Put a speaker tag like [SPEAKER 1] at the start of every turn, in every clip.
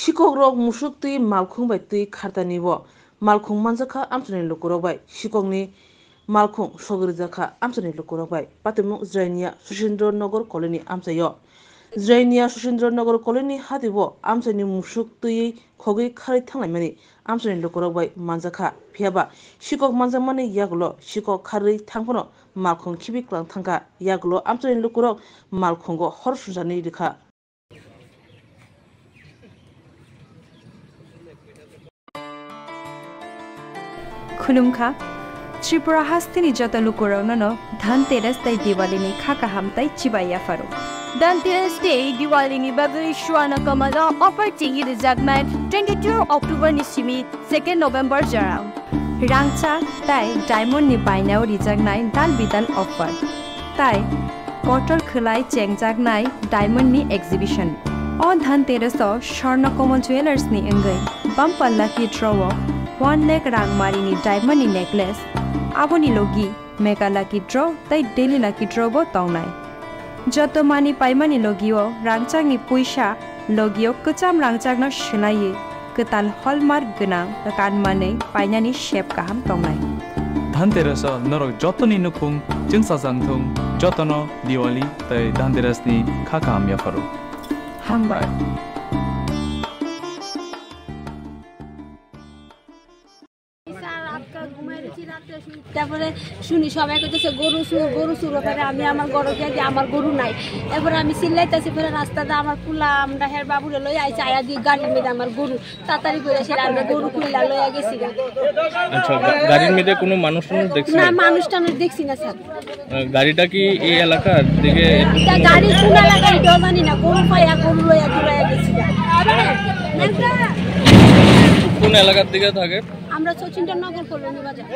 [SPEAKER 1] Sikokni musuk tui Malkhung bai tui khartani bo Malkhung manjakha Amchaini lukurok bai Sikokni Malkhung sogrijaka Amchaini lukurok bai patimu Israelnia Sushindranagar colony Amchaio Israelnia Sushindranagar colony hatibo Amchaini musuk tui khogi khari thanglai Amchaini lukurok bai manjakha phiaba Sikok manjakmani yagulo Sikok khari thangpano Malkhung khibiklang thangka yagulo Amchaini lukurok Malkhungo hor sunjani rikha
[SPEAKER 2] खुलुमखा Tripura हास्तिनी जत लुकुराउनो धनतेरस तै दिवालीनि खाका हामतै चिबाया pharaoh
[SPEAKER 3] Dhanteras day दिवालीनि बागै शुआना कमला offer चिंगी रिजागनाय 22 October निसिमी 2 November जराव
[SPEAKER 2] रांचा तै diamond नि बायनाव रिजागनाय दान बिदान offer तै कटल खलाय चेंगजागनाय diamond नि एक्जिबिशन अ धनतेरस स्वर्ण कमल ज्वेलर्स नि अंगै बमपल्ला की ड्रॉ 1 लाख रांगमारिनि डायमंड नेकलेस आबोनि लोगी मेगा लाकी ड्रॉ तै डेली लाकी ड्रॉ बो तौनाय जतमानि पाइमानि लोगियो रांचांनि पुइसा लोगियो कचाम रांचांनो शिलाये कताल हॉलमार्क गनां कानमानै पाइनानि शेप काहाम तौनाय
[SPEAKER 4] धनतेरस नरक जतनि नुखुं जिंसा जांथुं जतनो दिवाली तै धनतेरसनि खाकाम याफारो
[SPEAKER 2] हामबाय
[SPEAKER 3] তারপরে শুনি সবাই কইতেছে গরু চুর করে আমি আমার গরুকে যে আমার গরু নাই এরপরে আমি চিল্লাইতেছি পরে রাস্তাতে আমার কুলা আমরা হের বাবুরে লই আইছে আয়া দিয়ে গাড়ির মধ্যে আমার গরু তাড়াতাড়ি করে এসে আমরা গরু কুইলা লইয়া গেছি।
[SPEAKER 5] আচ্ছা গাড়ির মধ্যে কোনো মানুষ দেখছেন
[SPEAKER 3] না? মানুষটা আমি দেখছি না স্যার।
[SPEAKER 5] গাড়িটা কি এই এলাকার দিকে?
[SPEAKER 3] গাড়ি কোন এলাকায় তো জানি না, গরু পাইয়া গরু লইয়া দৌড়াইয়া গেছি।
[SPEAKER 5] কোন এলাকার দিকে থাকে?
[SPEAKER 3] আমরা সচিন্দ্রনগর কলোনি বাজার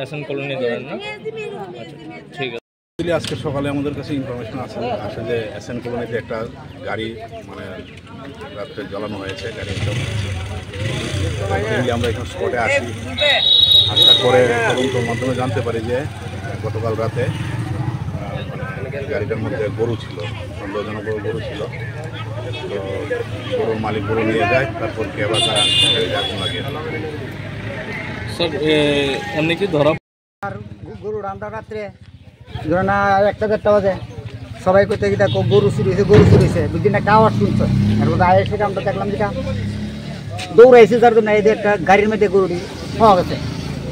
[SPEAKER 5] এসএন কলোনি ধরেন না? ঠিক আছে।
[SPEAKER 6] আজকে সকালে আমাদের কাছে ইনফরমেশন আসে যে এসএন কলোনিতে একটা গাড়ি মানে রাত্রে জ্বালানো হয়েছে। আমরা এখানে স্পটে আসি, আসার পরে তদন্তের মাধ্যমে জানতে পারি যে গতকাল রাতে গাড়িটার মধ্যে গরু ছিল, সন্দেহজনক গরু ছিল। তো গরুর মালিক গরু নিয়ে যায়, তারপর কে বা তারা আগুন লাগিয়ে
[SPEAKER 5] স্যার এমনি কি ধরা
[SPEAKER 7] গরু আমরা রাত্রে ধরো না 1-1:30 বাজে সবাই কোথায় কি দেখো গরু চুরি হয়েছে দুদিন একটা আওয়াজ শুনছে। এরপর আয়ে সেটা আমরা দেখলাম যেটা দৌড়াইছে, যার জন্য এই যে একটা গাড়ির মধ্যে গরুটি পাওয়া গেছে।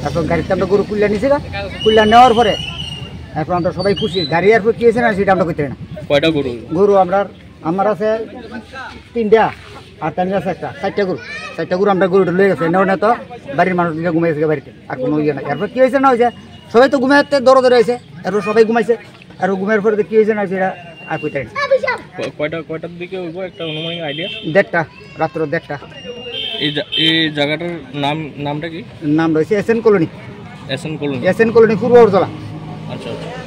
[SPEAKER 7] তারপর গাড়িতে আমরা গরু কুল্লা নিয়েছি, কুল্লা নেওয়ার পরে এখন আমরা সবাই খুশি। গাড়ি এরপর কি হয়েছে না সেটা আমরা করতে না।
[SPEAKER 5] কয়টা
[SPEAKER 7] গরু আমার আছে 3টা আর তার আছে একটা 4টা গরু আমরা গরুটা লয়ে গেছে। নেওয়া তো বাড়ির মানুষ ঘুমাইছে বাড়িতে, আর কোনো ইয়ে না। এরপর কি হয়েছে না হয়েছে সবাই তো ঘুমাইতে দৌড়ে হয়েছে, এরপর সবাই ঘুমাইছে। আর ঘুমের পরে কি হয়েছে না সেটা আর কইতে না।
[SPEAKER 5] কয়টার দিকে হইব একটা অনুমানিক আইডিয়া?
[SPEAKER 7] 1:30 রাত্র 1:30।
[SPEAKER 5] এই জায়গাটার নামটা কি?
[SPEAKER 7] নাম রয়েছে এসএন কলোনি।
[SPEAKER 5] এসএন কলোনি
[SPEAKER 7] পূর্ব উর্জলা।
[SPEAKER 5] আচ্ছা আচ্ছা।